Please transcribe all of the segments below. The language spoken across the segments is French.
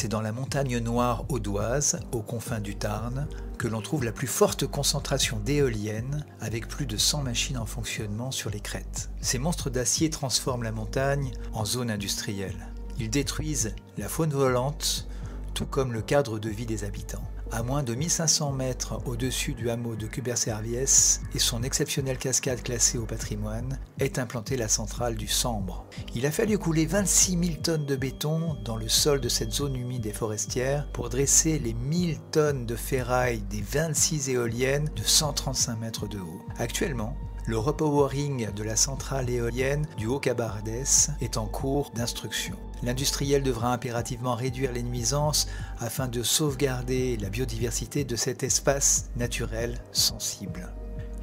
C'est dans la montagne noire audoise, aux confins du Tarn, que l'on trouve la plus forte concentration d'éoliennes, avec plus de 100 machines en fonctionnement sur les crêtes. Ces monstres d'acier transforment la montagne en zone industrielle. Ils détruisent la faune volante, tout comme le cadre de vie des habitants. À moins de 1500 mètres au-dessus du hameau de Cuber-Serviès et son exceptionnelle cascade classée au patrimoine, est implantée la centrale du Sambre. Il a fallu couler 26 000 tonnes de béton dans le sol de cette zone humide et forestière pour dresser les 1000 tonnes de ferraille des 26 éoliennes de 135 mètres de haut. Actuellement, le repowering de la centrale éolienne du Haut-Cabardès est en cours d'instruction. L'industriel devra impérativement réduire les nuisances afin de sauvegarder la biodiversité de cet espace naturel sensible.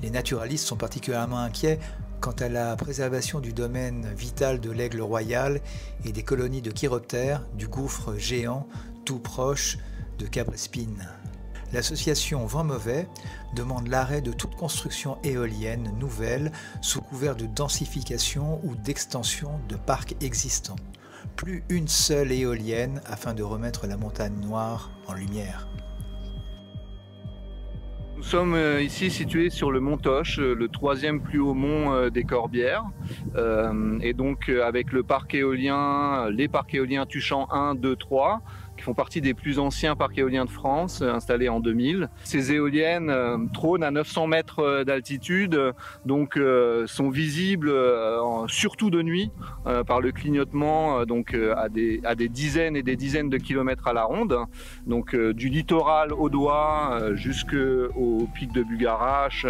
Les naturalistes sont particulièrement inquiets quant à la préservation du domaine vital de l'aigle royal et des colonies de chiroptères du gouffre géant tout proche de Cabrespine. L'association Vent Mauvais demande l'arrêt de toute construction éolienne nouvelle sous couvert de densification ou d'extension de parcs existants. Plus une seule éolienne afin de remettre la montagne noire en lumière. Nous sommes ici situés sur le mont Toche, le troisième plus haut mont des Corbières. Et donc avec le parc éolien, les parcs éoliens Tuchan 1, 2, 3, qui font partie des plus anciens parcs éoliens de France, installés en 2000. Ces éoliennes trônent à 900 mètres d'altitude, donc sont visibles surtout de nuit par le clignotement à des dizaines et des dizaines de kilomètres à la ronde. Donc du littoral audois jusqu'au pic de Bugarache,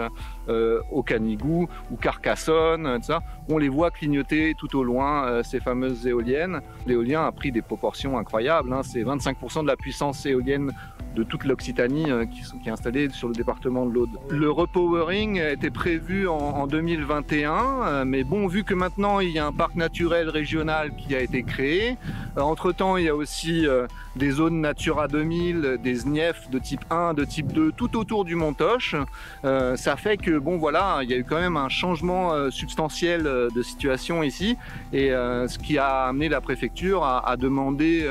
au Canigou ou Carcassonne, tout ça. On les voit clignoter tout au loin, ces fameuses éoliennes. L'éolien a pris des proportions incroyables, hein. C'est 25% de la puissance éolienne de toute l'Occitanie qui est installée sur le département de l'Aude. Le repowering était prévu en 2021, mais bon, vu que maintenant il y a un parc naturel régional qui a été créé, entre-temps il y a aussi des zones Natura 2000, des SNIEF de type 1, de type 2, tout autour du mont Toche. Ça fait que bon voilà, il y a eu quand même un changement substantiel de situation ici, et ce qui a amené la préfecture à demander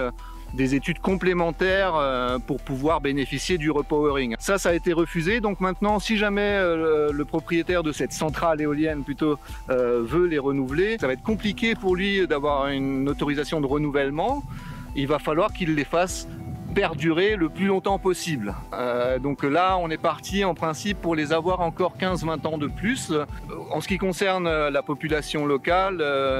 des études complémentaires pour pouvoir bénéficier du repowering. Ça a été refusé, donc maintenant si jamais le propriétaire de cette centrale éolienne plutôt veut les renouveler, ça va être compliqué pour lui d'avoir une autorisation de renouvellement. Il va falloir qu'il les fasse perdurer le plus longtemps possible. Donc là on est parti en principe pour les avoir encore 15-20 ans de plus. En ce qui concerne la population locale,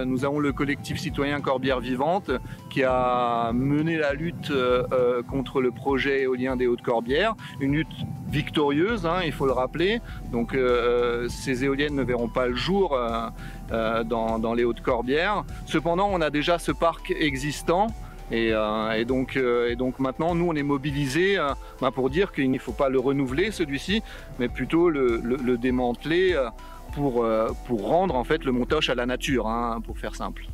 nous avons le collectif citoyen Corbières Vivantes qui a mené la lutte contre le projet éolien des Hautes-Corbières, une lutte victorieuse, hein, il faut le rappeler. Donc ces éoliennes ne verront pas le jour dans les Hautes-Corbières. Cependant on a déjà ce parc existant. Et donc maintenant, nous, on est mobilisés pour dire qu'il ne faut pas le renouveler, celui-ci, mais plutôt le démanteler pour rendre en fait le mont Toche à la nature, hein, pour faire simple.